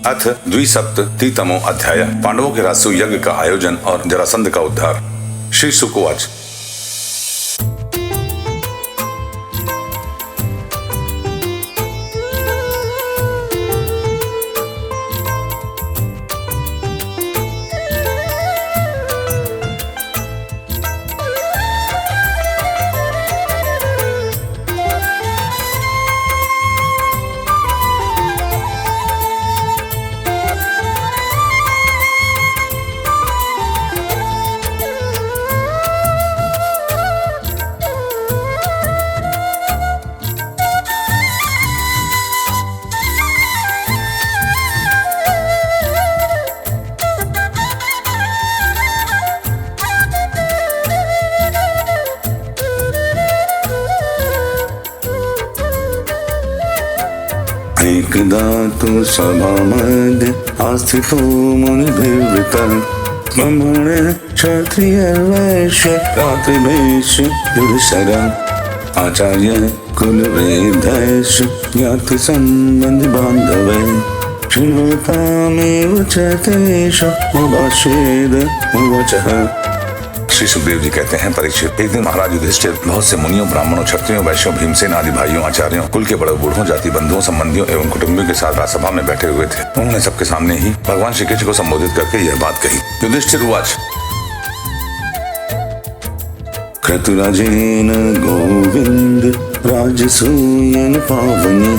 अथ द्विसप्ततितमो अध्याय। पांडवों के राजसूय यज्ञ का आयोजन और जरासंध का उद्धार। श्री शुक उवाच। एकदा तु सभामध्ये आस्थितो मुनिभिर्वृतः ब्राह्मण क्षत्रिय वैश्य रात्रिभेष युधिष्ठिरः आचार्य कुलवेदैश्च ज्ञाति संबंधि बान्धवे शृण्वतामेव च तेषां भाष्येद उवाचः। श्री सुखदेव जी कहते हैं, परीक्षित, एक दिन महाराज युधिष्ठिर बहुत से मुनियों, ब्राह्मणों, क्षत्रियों, वैश्यों, भीमसेन आदि भाइयों, आचार्यों, कुल के बड़े बूढ़ों, जाति बंधुओं, संबंधियों एवं कुटुंबियों के साथ राजसभा में बैठे हुए थे। उन्होंने सबके सामने ही भगवान श्री कृष्ण को संबोधित करके यह बात कही। युधिष्ठिर उवाच। क्रतुराजेन गोविंद राजसूयेन पावनी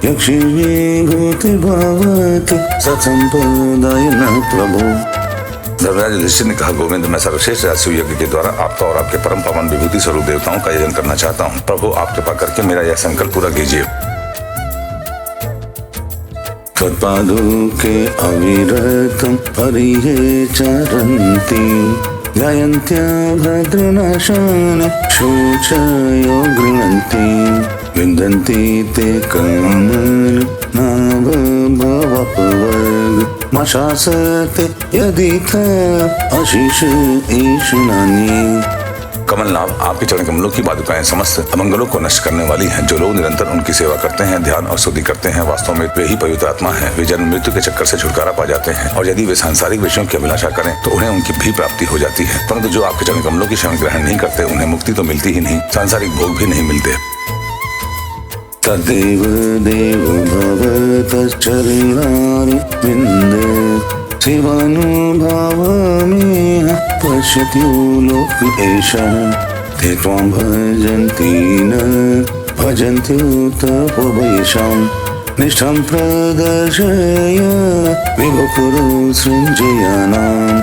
यक्षिणी भूति भावति सत्संप्रदायेन प्रभो। धर्मराज युधिष्ठिर ने कहा, गोविंद, मैं सर्वश्रेष्ठ राजसूय यज्ञ के द्वारा आपका और आपके परम पावन विभूति स्वरूप देवताओं का यजन करना चाहता हूँ। प्रभु, आप कृपा करके मेरा यह संकल्प पूरा कीजिए। त्वत्पादुके अविरतं हरिये चरन्ति गायन्त्या भद्रनाशान् शोचयो गृह्णन्ति विन्दन्ति ते कमल नाभ भवपवर्ग मशासते यदि आशीष ईशनानि। कमलनाभ, आपके चरण कमलों की पादुकाएं समस्त अमंगलों को नष्ट करने वाली हैं। जो लोग निरंतर उनकी सेवा करते हैं, ध्यान और स्तुति करते हैं, वास्तव में वे ही पवित्र आत्मा हैं। वे जन्म मृत्यु के चक्कर से छुटकारा पा जाते हैं और यदि वे सांसारिक विषयों की अभिलाषा करें तो उन्हें उनकी भी प्राप्ति हो जाती है। परंतु जो आपके चरण कमलों की शरण ग्रहण नहीं करते, उन्हें मुक्ति तो मिलती ही नहीं, सांसारिक भोग भी नहीं मिलते। तदेव देव भव तच्चरणानि विन्दे शिवानुभावमेह पश्यति लोक एषः ते त्वां भजन्ति न भजन्त्युत वैषां निष्ठां प्रदर्शय विभो कुरु सृञ्जयानाम्।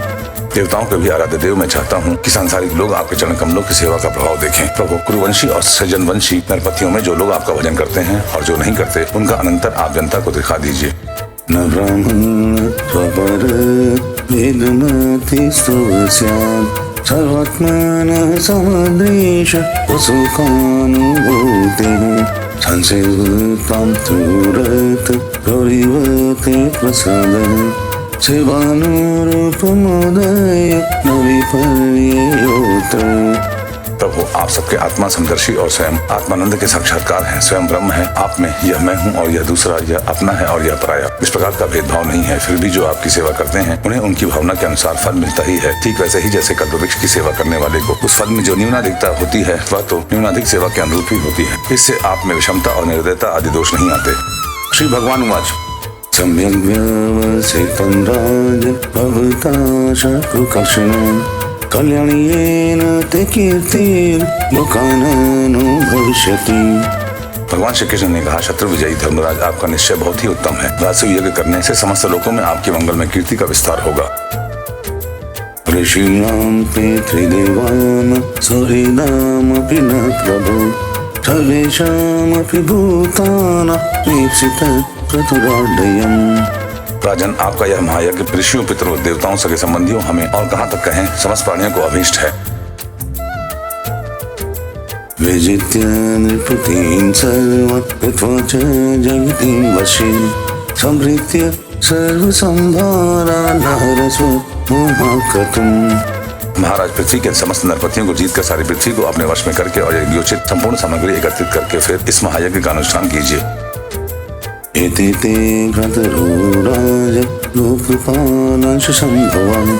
देवताओं के भी आराध्य देव, मैं चाहता हूँ कि सांसारिक लोग आपके चरण कमलों की सेवा का प्रभाव देखें। प्रभु, कुरुवंशी और सृजनवंशी नरपतियों में जो लोग आपका भजन करते हैं और जो नहीं करते, उनका अनंतर आप जनता को दिखा दीजिए। न ब्राह्मण स्वपर वेदमति स्तव स्यात् सर्वात्मनः समदृश सुखानुभूतिः संसेवतां तुरत प्रविवते प्रसादः सेवानुरूपमोदय न विपर्ययोत्र। प्रभु, आप सबके आत्मा समदर्शी और स्वयं आत्मानंद के साक्षात्कार हैं। स्वयं ब्रह्म है, आप में यह मैं हूँ और यह दूसरा, यह अपना है और यह पराया। इस प्रकार का भेदभाव नहीं है। फिर भी जो आपकी सेवा करते हैं उन्हें उनकी भावना के अनुसार फल मिलता ही है। ठीक वैसे ही जैसे कल्पवृक्ष की सेवा करने वाले को उस फल में जो न्यूनाधिकता होती है वह तो न्यूनाधिक सेवा के अनुरूप ही होती है। इससे आप में विषमता और निर्दयता आदि दोष नहीं आते। श्री भगवान उवाच। सम्यक् व्यवसितं राज भवता शत्रुकर्षणं कल्याणेन ते कीर्तिर्लोकान् भविष्यति। भगवान श्री कृष्ण ने कहा, शत्रु विजयी धर्मराज, आपका निश्चय बहुत ही उत्तम है। राजसूय यज्ञ करने से समस्त लोकों में आपके मंगल में कीर्ति का विस्तार होगा। ऋषीणां पितृदेवान् सुहृदामपि न प्रभु सर्वेषामपि भूतानां ईप्सितः राजन, आपका यह महायज्ञ ऋषियों, पितरों, देवताओं, सगे संबंधियों, हमें और कहाँ तक कहें, समस्त प्राणियों को अभीष्ट है। विजित्य नृपतिं सर्वान् कृत्वा च जगतिं वशी संभृत्य सर्वसंभारान् हरस्व महाक्रतुम्। महाराज, पृथ्वी के समस्त नरपतियों को जीतकर सारी पृथ्वी को अपने वश में करके और यज्ञोचित संपूर्ण सामग्री एकत्रित करके फिर इस महायज्ञ का अनुष्ठान कीजिए। इति ते भ्रातरो राज लोकपालांश संभवम्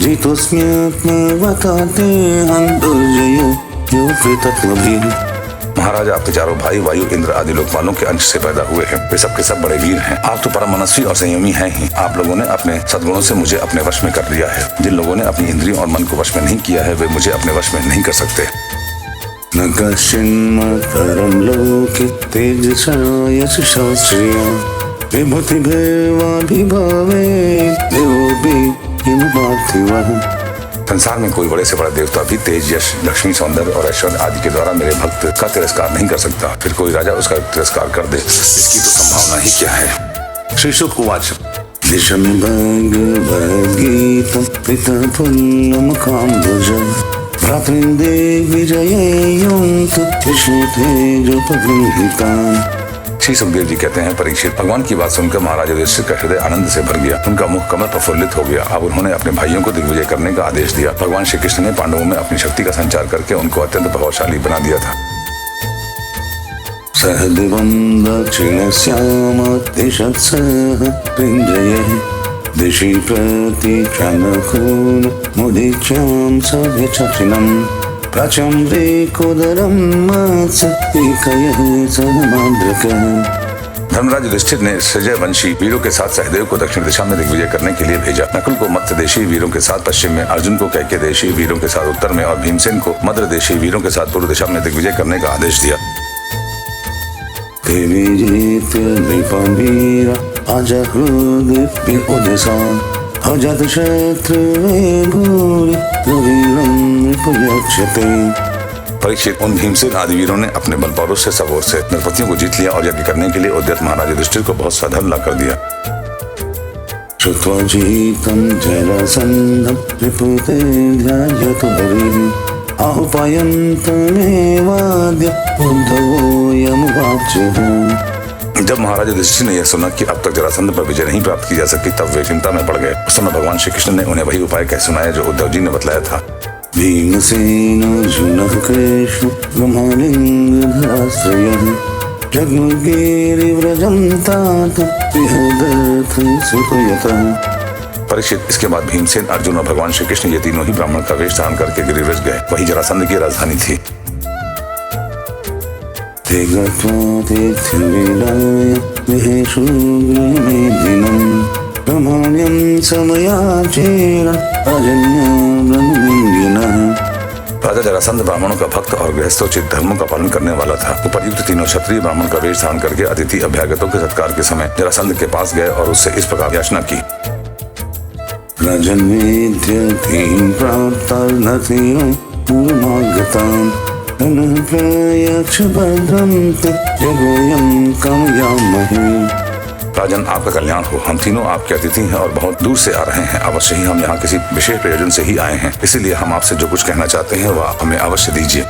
जितोऽस्म्यात्मवता ते हं दुर्जयो यो कृतत्वभिः। महाराज, आपके चारों भाई वायु, इंद्र आदि लोकपालों के अंश से पैदा हुए हैं। वे सबके सब बड़े वीर हैं। आप तो परम मनस्वी और संयमी हैं ही। आप लोगों ने अपने सद्गुणों से मुझे अपने वश में कर लिया है। जिन लोगों ने अपनी इंद्रियों और मन को वश में नहीं किया है, वे मुझे अपने वश में नहीं कर सकते। न कश्चिन्मत्परं लोके तेजसा यशसा श्रिया विभूतिभिर्वाभिभवे देवोऽपि किं पार्थिवः। संसार में कोई बड़े से बड़ा देवता भी तेज, यश, लक्ष्मी, सौंदर्य और ऐश्वर्य आदि के द्वारा मेरे भक्त का तिरस्कार नहीं कर सकता। फिर कोई राजा उसका तिरस्कार कर दे, इसकी तो संभावना ही क्या है। श्री शुक उवाच दिशं भगवद्गीतं पितपुल्लमुखाम्बुजं भ्रातृन्दिग्विजये युङ्क्तो विष्णुतेजोपगृहीतान्। श्री सुखदेव जी कहते हैं, परीक्षित, भगवान की बात सुनकर महाराज युधिष्ठिर का हृदय आनंद से भर गया। उनका मुख कमल प्रफुल्लित हो गया। अब उन्होंने अपने भाइयों को दिग्विजय करने का आदेश दिया। भगवान श्री कृष्ण ने पांडवों में अपनी शक्ति का संचार करके उनको अत्यंत प्रभावशाली बना दिया था। सहदेवं दक्षिणश्यामतिशत्सः पिञ्जये दिशि प्रतीक्षानकून मुदीच्यां सव्यचक्षिणम् प्राचम्रेकोदरं मत्सत्पिकयः सनमाद्रकः। धर्मराज युधिष्ठिर ने सृजय वंशी वीरों के साथ सहदेव को दक्षिण दिशा में दिग्विजय करने के लिए भेजा। नकुल को मत्स्य देशी वीरों के साथ पश्चिम में, अर्जुन को कैके देशी वीरों के साथ उत्तर में और भीमसेन को मद्र देशी वीरों के साथ पूर्व दिशा में दिग्विजय करने का आदेश दिया। देवीजित नृपं वीरा अजहृदिव्योदिशाम् अजातशत्रुवे भूरि रवीरं नृपयक्षते। परीक्षित, उन भीमसेन आदि वीरों ने अपने बल पौरुष से सब ओर से नरपतियों को जीत लिया और यज्ञ करने के लिए उद्यत महाराज युधिष्ठिर को बहुत सा धन ला कर दिया। श्रुत्वा जितं जरासन्धं रिपुते ध्यायतो हरिः आहुपायन्तमेवाद्य उद्धवोऽयमुवाचः। जब महाराज युधिष्ठिर ने यह सुना कि अब तक जरासंध पर विजय नहीं प्राप्त की जा सकी, तब वे चिंता में पड़ गए। उस समय भगवान श्री कृष्ण ने उन्हें वही उपाय कह सुनाया जो उद्धव जी ने बतलाया था। भीमसेन अर्जुनः कृष्ण ब्रह्मलिङ्गधराश्रयः जग्मुर्गिरिव्रजं तात बृहदर्थं सुखयतः। परीक्षित, इसके बाद भीमसेन, अर्जुन और भगवान श्री कृष्ण ये तीनों ही ब्राह्मण का वेश धारण करके गिरिव्रज गए। वही जरासंध की राजधानी थी। ते गत्वा तीर्थविलाय महेषु गृहमेदिनं रमणीयं समयाचेरन् अजन्यं ब्रह्मलिङ्गिनः। राजा जरासंध ब्राह्मणों का भक्त और गृहस्थोचित धर्मों का पालन करने वाला था। उपर्युक्त तीनों क्षत्रिय ब्राह्मण का वेश धारण करके अतिथि अभ्यागतों के सत्कार के समय जरासंध के पास गए और उससे इस प्रकार याचना की। राजन्विद्यतीं प्राप्तार्नतीं पूर्वमागतां प्रयच्छ भद्रं ते जगोऽयं कामयामहे। राजन, आपका कल्याण हो। हम तीनों आपके अतिथि हैं और बहुत दूर से आ रहे हैं। अवश्य ही हम यहाँ किसी विशेष प्रयोजन से ही आए हैं, इसीलिए हम आपसे जो कुछ कहना चाहते हैं वह हमें अवश्य दीजिए।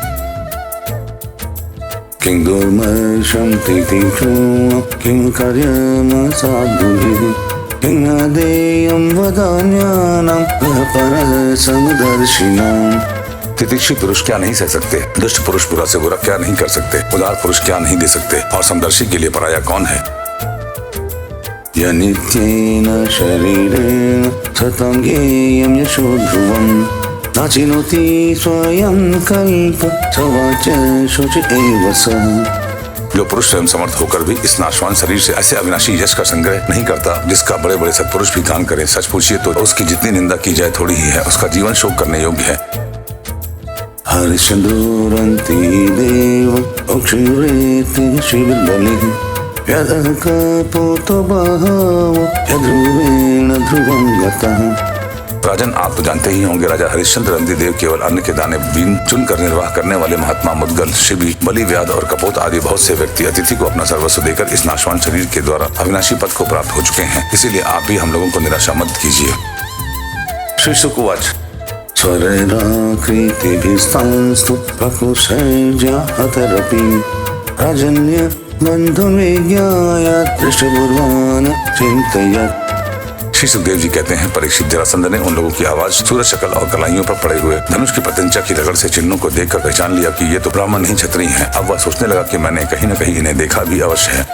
किं दुर्मर्षं तितिक्षो किं कार्यमसाधुभिः किं देयं वदान्यानां परसमदर्शिनाम्। तितिक्षु पुरुष क्या नहीं सह सकते, दुष्ट पुरुष बुरा से बुरा क्या नहीं कर सकते, उदार पुरुष क्या नहीं दे सकते, और समदर्शी के लिए पराया कौन है। यनित्येन शरीरेण सतं ज्ञेयं यशो ध्रुवं नाचिनोति स्वयं कल्प सवाच शुचि एव सः। जो पुरुष स्वयं समर्थ होकर भी इस नाशवान शरीर से ऐसे अविनाशी यश का संग्रह नहीं करता जिसका बड़े बड़े सत्पुरुष भी गान करें। सच पूछिए तो उसकी जितनी निंदा की जाए थोड़ी ही है। उसका जीवन शोक करने योग्य है। हर्षदुरन्ति देव अक्षुरेति शिवबलिः यदः कपोतो बहवो यद्रुवेण ध्रुवं गतः। राजन, आप तो जानते ही होंगे राजा हरिश्चंद्र रंती देव केवल अन्न के दाने बीन चुनकर निर्वाह करने वाले महात्मा मुद्गल, शिबी, बलि, व्याध और कपोत आदि बहुत से व्यक्ति अतिथि को अपना सर्वस्व देकर इस नाशवान शरीर के द्वारा अविनाशी पद को प्राप्त हो चुके हैं। इसीलिए आप भी हम लोगों को निराशा मत कीजिए। श्री शुक उवाच स्वरेराकृतिभिस्तांस्तु प्रकुशैर्जाहतरपि राजन्य बन्धुं विज्ञाय दृष्टपूर्वान् चिन्तयत्। श्री सुखदेव जी कहते हैं, परीक्षित, जरासंध ने उन लोगों की आवाज, सूरज शक्ल और कलाइयों पर पड़े हुए धनुष की प्रत्यंचा की रगड़ से चिन्हों को देखकर पहचान लिया कि ये तो ब्राह्मण नहीं क्षत्रिय हैं। अब वह सोचने लगा कि मैंने कहीं न कहीं इन्हें देखा भी अवश्य है।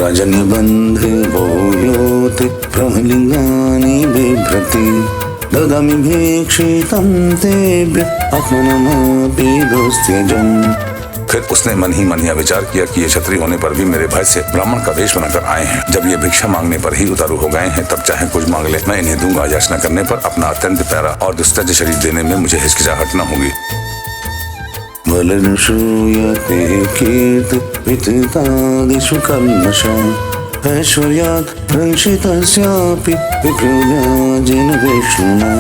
रजनिबन्धे भूयोते प्रमलिङ्गानि बिभ्रति ददामि भीक्षितं तेभ्य आत्मनमपि दोस्त्यजम्। फिर उसने मन ही यह विचार किया कि ये क्षत्रिय होने पर भी मेरे भय से ब्राह्मण का वेश बनाकर आए हैं। जब ये भिक्षा मांगने पर ही उतारू हो गए हैं, तब चाहे कुछ मांग ले, मैं इन्हें दूंगा। याचना करने पर अपना अत्यंत प्यारा और दुस्तज शरीर देने में मुझे हिचकिचाहट न होगी। वलन श्रूयते कीर्तिविदितादिषु कल्मषम् ऐश्वर्यात् रक्षितस्यापि विप्रव्याजेन विष्णुना।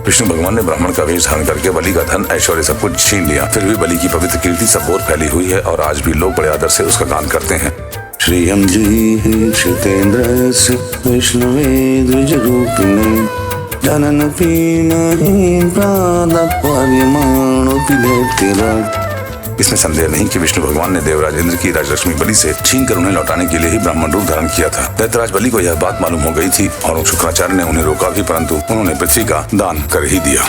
विष्णु भगवान ने ब्राह्मण का वेश धारण करके बलि का धन ऐश्वर्य सब कुछ छीन लिया। फिर भी बलि की पवित्र कीर्ति सब ओर फैली हुई है और आज भी लोग बड़े आदर से उसका गान करते हैं। श्रियं जीहि क्षितेन्द्रस्य विष्णवे द्विजरूपिणे जननपि महीं प्रादाप्यमाणोऽपि दैत्यराट्। इसमें संदेह नहीं कि विष्णु भगवान ने देवराज इंद्र की राजलक्ष्मी बलि से छीन कर उन्हें लौटाने के लिए ही ब्राह्मण रूप धारण किया था। दैत्यराज बलि को यह बात मालूम हो गई थी और शुक्राचार्य ने उन्हें रोका भी, परंतु उन्होंने पृथ्वी का दान कर ही दिया।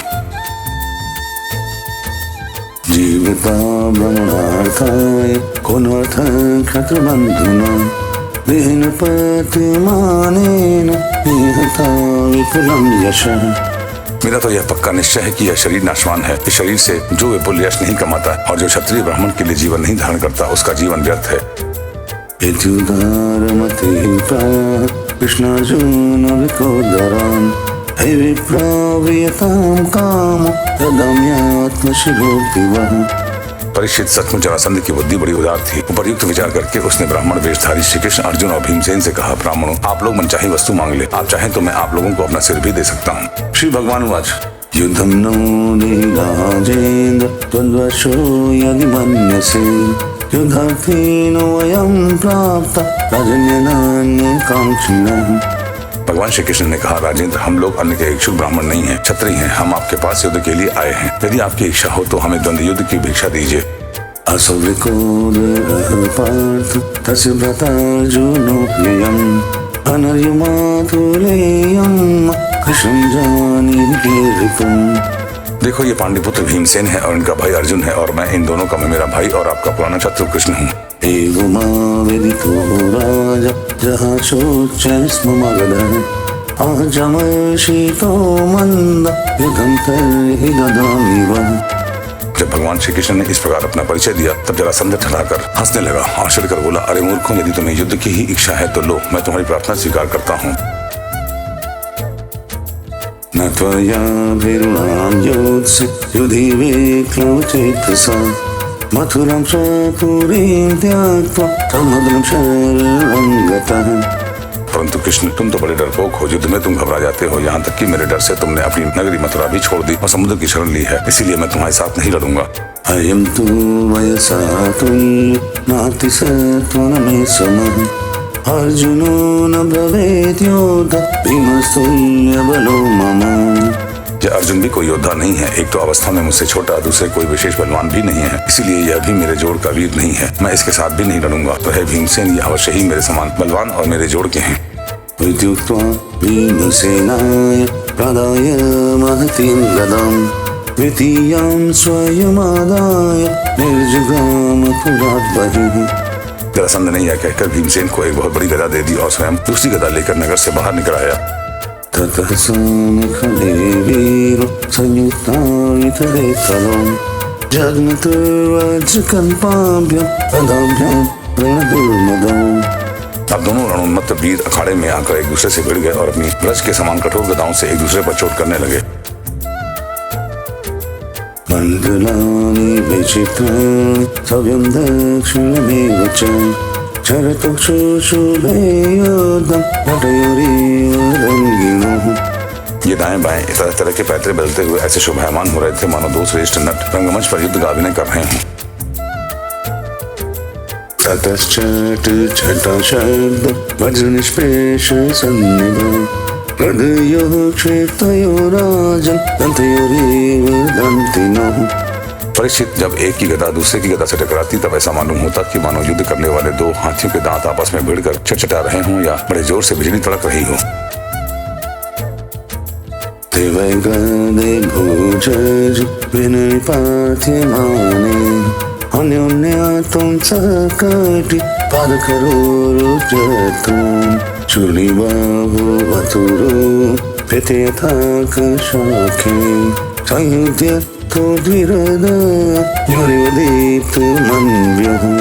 जीविता ब्रह्मणार्थाय कोनोऽर्थ क्षत्रबन्धुना विहीनपतिमानेन निहता विपुलं यशः। मेरा तो यह पक्का निश्चय है कि यह शरीर नाशवान है। इस शरीर से जो विपुल यश नहीं कमाता और जो क्षत्रिय ब्राह्मण के लिए जीवन नहीं धारण करता, उसका जीवन व्यर्थ है। कृष्णार्जुन विकोदरान् हे विप्राव्रियतां कामो ददाम्यात्मशिरोऽपिवः। परीक्षित सचमुच जरासंध की बुद्धि बड़ी उदार थी। उपर्युक्त विचार करके उसने ब्राह्मण वेशधारी श्री कृष्ण, अर्जुन और भीमसेन से कहा, ब्राह्मणों, आप लोग मनचाही वस्तु मांग ले। आप चाहें तो मैं आप लोगों को अपना सिर भी दे सकता हूँ। श्री भगवान वाच युद्धं नो राजेन्द्र त्वद्वशो यदि मन्यसे युद्धार्थीनो वयं प्राप्ता राजन्यनान्यकाङ्क्षिणः। भगवान श्री कृष्ण ने कहा, राजेंद्र, हम लोग अन्य के इच्छुक ब्राह्मण नहीं हैं, क्षत्रिय हैं। हम आपके पास युद्ध के लिए आए हैं। यदि आपकी इच्छा हो तो हमें द्वंद्व युद्ध की भिक्षा दीजिए। असुविकोदपार्थ तस्य भ्रातार्जुनोऽप्ययम् अनर्यमातुलेयम् कृष्णं जानीहि रिपुम्। देखो, ये पांडुपुत्र भीमसेन है और इनका भाई अर्जुन है, और मैं इन दोनों का, मैं मेरा भाई और आपका पुराना शत्रु कृष्ण हूँ। एवमावेदितो राजा जहासोच्चैः स्म मगधः आजमर्षितो मन्द युद्धं तर्हि ददामि वः। जब भगवान श्री कृष्ण ने इस प्रकार अपना परिचय दिया, तब जरासंध ठहराकर हंसने लगा। आश्चर्य कर बोला, अरे मूर्खों, यदि तुम्हें युद्ध की ही इच्छा है तो लो, मैं तुम्हारी प्रार्थना स्वीकार करता हूँ। न त्वयाभिरुणां योत्स्य युधि विक्लवचेतसा मथुरां स्वपुरीं त्यक्त्वा समुद्रं शरणं गतः। परंतु कृष्ण, तुम तो बड़े डरपोक हो। युद्ध में तुम घबरा जाते हो, यहाँ तक कि मेरे डर से तुमने अपनी नगरी मथुरा भी छोड़ दी और समुद्र की शरण ली है। इसीलिए मैं तुम्हारे साथ नहीं लड़ूंगा। अयं तु वयसा तुल्यो नाति सत्त्वेन मे समः अर्जुनो न भवेत् योद्धा भीमस्तुल्यबलो मम। यह अर्जुन भी कोई योद्धा नहीं है। एक तो अवस्था में मुझसे छोटा, दूसरे कोई विशेष बलवान भी नहीं है, इसीलिए यह भी मेरे जोड़ का वीर नहीं है। मैं इसके साथ भी नहीं लड़ूंगा। तो है भीमसेन, यह अवश्य ही मेरे समान बलवान और मेरे जोड़ के हैं। इत्युक्त्वा भीमसेनाय प्रदाय महतीं गदां द्वितीयां स्वयमादाय निर्जगाम पुरात् बहिः। जरासंध ने यह कहकर भीमसेन को एक बहुत बड़ी गदा दे दी और स्वयं दूसरी गदा लेकर नगर से बाहर निकल आया। ततः समुखले वीरो संयुक्तावितरे तलों जग्नतुर्वज्रकल्पाभ्यां पदाभ्यां रणदुर्मदम्। अब दोनों रणोन्मत्त वीर अखाड़े में आकर एक दूसरे से भिड़ गए और अपनी ब्रज के समान कठोर गदाओं से एक दूसरे पर चोट करने लगे। मण्डलानि विचित्राणि सव्यं दक्षिणमेव च चरतो शुशुभे योद्धं नटयोरिव रङ्गिणोः। ये दाएं बाएं तरह तरह के पैतरे बदलते हुए ऐसे शोभायमान हो रहे थे मानो दो श्रेष्ठ नट रंगमंच पर युद्ध का अभिनय कर रहे हों। ततश्चट छटा शब्द वज्रनिष्पेष सन्निधौ हृदयोः क्षेत्रयो राजन् दन्तयोरिव दन्तिनोः। परीक्षित, जब एक की गदा दूसरे की गदा से टकराती तब ऐसा मालूम होता कि मानो युद्ध करने वाले दो हाथियों के दांत आपस में भिड़कर चटचटा रहे हों या बड़े जोर से बिजली तड़क रही हो। देवैगदे भोजज विनिपात्यमाने अन्योन्या तुमच्यासाठी पाद करोरुजतून चुली बाहू वतुरू प्रत्येताक शाखे संयुध्य तो द्विरद योरिवदित मनव्यहु।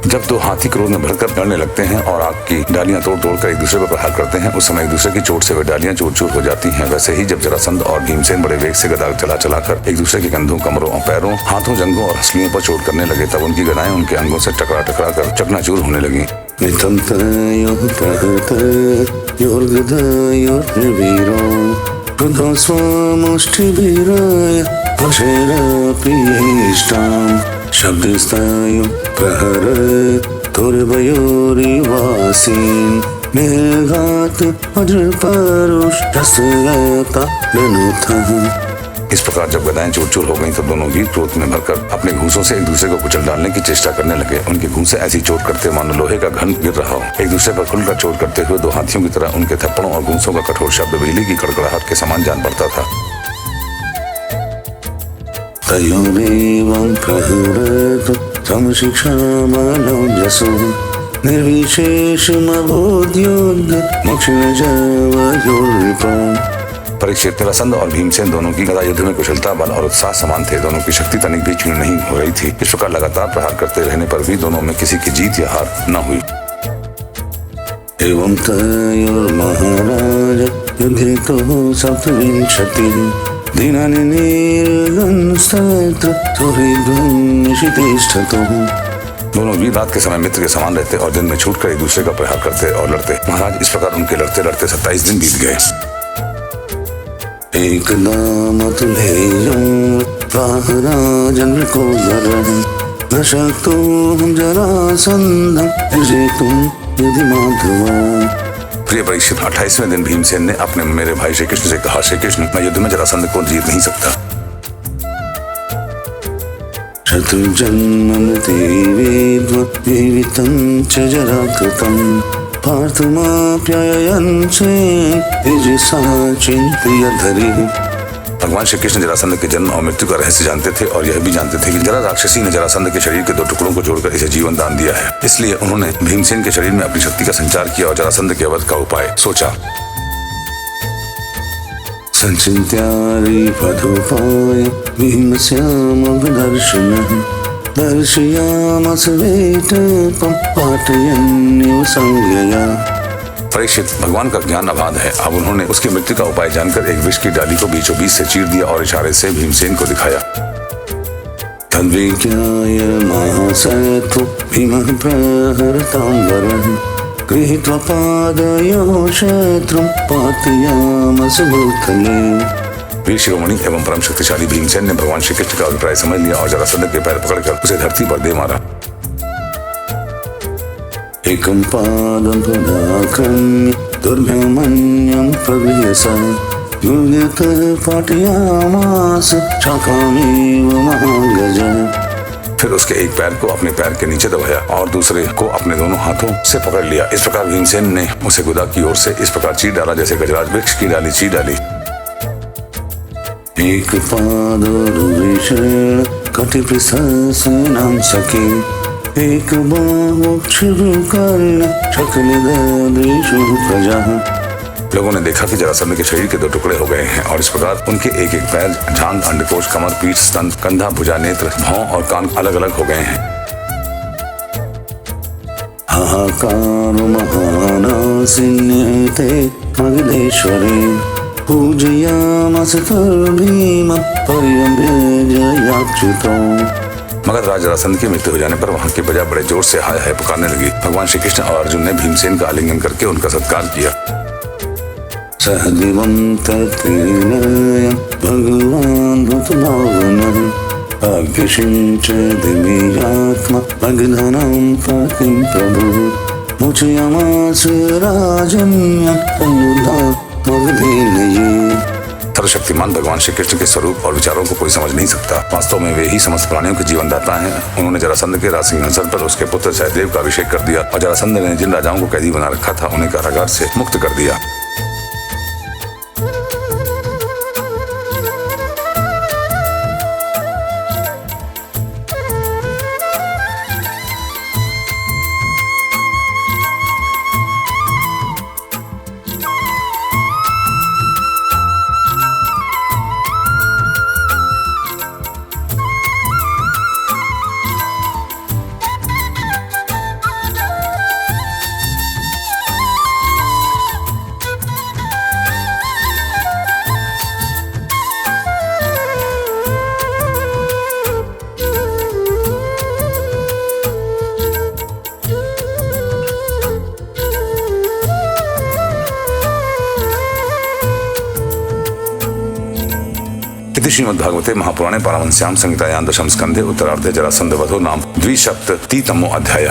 जब दो हाथी क्रोध में भरकर लड़ने लगते हैं और आग की डालियां तोड़ तोड़ कर एक दूसरे पर प्रहार करते हैं, उस समय एक दूसरे की चोट से वे डालियां चूर चूर हो जाती हैं। वैसे ही जब जरासंध और भीमसेन बड़े वेग से गदा चला चला कर एक दूसरे के कंधों, कमरों, पैरों, हाथों, जंघों और हंसलियों पर चोट करने लगे, तब उनकी गदाएं उनके अंगों से टकरा टकरा कर चकनाचूर होने लगी। नितंतयोः प्रहृतयोर्गदयोर्निवीरो क्रुद्धो स्वमुष्टिभिराय वशेरप्रियेष्टाम् शब्दस्तयो प्रहर तुर्भयोरिवासीन् निर्घात वज्रपरुषस्यता लनुतः। इस प्रकार जब गदाएं चूर चूर हो गईं, तब दोनों वीर क्रोध में भरकर अपने घूंसों से एक दूसरे को कुचल डालने की चेष्टा करने लगे। उनके घूंसे ऐसी चोट करते मानो लोहे का घन गिर रहा हो। एक दूसरे पर खुलकर चोट करते हुए दो हाथियों की तरह उनके थप्पड़ों और घूंसों का कठोर शब्द बिजली की कड़कड़ाहट के समान जान पड़ता था। तयोरेवं प्रहृत समशिक्षामलौजसो निर्विशेषमबोध्योद्य मोक्षजवयोर्विपम्। परीक्षित, जरासंध और भीमसेन दोनों की गदा युद्ध में कुशलता, बल और उत्साह समान थे। दोनों की शक्ति तनिक भी क्षीण नहीं हो रही थी। इस प्रकार लगातार प्रहार करते रहने पर भी दोनों में किसी की जीत या हार न हुई। एवं तयोर्महाराज युद्धेतो सप्तविंशतिः दिनानि निर्गंस्तत्र सुहृद्वन्निशितिष्ठतुः। दोनों वीर रात के समय मित्र के समान रहते और दिन में छूटकर एक दूसरे का प्रहार करते और लड़ते। महाराज, इस प्रकार उनके लड़ते लड़ते 27 दिन बीत गए। एकदा मतुलेयं राजनृकोदरं न शक्तोऽहं जरासन्धं विजेतुं यदि माधवम्। प्रिय परीक्षित, 28वें दिन भीमसेन ने अपने मेरे भाई श्री कृष्ण से कहा, श्री कृष्ण, मैं युद्ध में जरासंध को जीत नहीं सकता। शत्रुजन्ममृतिवेद्म जीवितं च जराकृतं पार्थमाप्यायन् चेन् तेजसा चिन्तय धरिः। भगवान श्री कृष्ण जरासंध के जन्म और मृत्यु का रहस्य जानते थे और यह भी जानते थे कि जरा राक्षसी ने जरासंध के शरीर के 2 टुकड़ों को जोड़कर इसे जीवन दान दिया है। इसलिए उन्होंने भीमसेन के शरीर में अपनी शक्ति का संचार किया और जरासंध के वध का उपाय सोचा। संचिन्त्यारिपथोपाय भीमस्यामभदर्शनः दर्शयामस वेटपं पाठयन्निव संज्ञया। परीक्षित, भगवान का ज्ञान अबाध है। अब उन्होंने उसकी मृत्यु का उपाय जानकर एक विष की डाली को बीचों बीच से चीर दिया और इशारे से भीमसेन को दिखाया। तद्विज्ञाय महासत्तु भीमः प्रहरताम्बरं गृहीत्वा पादयोः शत्रुं पातयामस भूतले। वीर शिरोमणि एवं परम शक्तिशाली भीमसेन ने भगवान श्री कृष्ण का अभिप्राय समझ लिया और जरासंध के पैर पकड़कर उसे धरती पर दे मारा। एकं पादं तदाक्रम्य दुर्भ्यमन्यं प्रगृह्य युध्यतः पाटयामास शाखामेव महागजः। फिर उसके एक पैर को अपने पैर के नीचे दबाया और दूसरे को अपने दोनों हाथों से पकड़ लिया। इस प्रकार भीमसेन ने उसे गुदा की ओर से इस प्रकार चीर डाला जैसे गजराज वृक्ष की डाली चीर डाली। एक पादोरुविषेण कटिपृष्ठसेनां सखे एक बाहुक्षुकर्ण शकलदृशु प्रजाः। लोगों ने देखा कि जरासंध के शरीर के 2 टुकड़े हो गए हैं और इस प्रकार उनके एक एक पैर, जांघ, अंडकोश, कमर, पीठ, स्तन, कंधा, भुजा, नेत्र, भौं और कान अलग अलग हो गए हैं। हाहाकार महानासिन्यते मगधेश्वरे पूजयामस तद्भीमं पर्यभ्यजयाच्युतो। मगध राज जरासंध की मृत्यु हो जाने पर वहां की प्रजा बड़े जोर से हाय हाय पुकारने लगी। भगवान श्री कृष्ण और अर्जुन ने भीमसेन का आलिंगन करके उनका सत्कार किया। सहदेवं तत्तेन भगवान् भूतभावनः अभ्यषिञ्च दिव्यात्मा मग्धनं पतिं प्रभुः मोचयामास राजन्यं संयुधात् मगधेन ये। सर्वशक्तिमान भगवान श्री कृष्ण के स्वरूप और विचारों को कोई समझ नहीं सकता। वास्तव में वे ही समस्त प्राणियों के जीवनदाता हैं। उन्होंने जरासंध के राज सिंहासन पर उसके पुत्र सहदेव का अभिषेक कर दिया और जरासंध ने जिन राजाओं को कैदी बना रखा था उन्हें कारागार से मुक्त कर दिया। श्रीमद्भागवते महापुराणे पारमहंस्यां संहितायां दशम स्कंधे उत्तरार्धे जरासंध वधो नाम द्विसप्ततितमो अध्याय।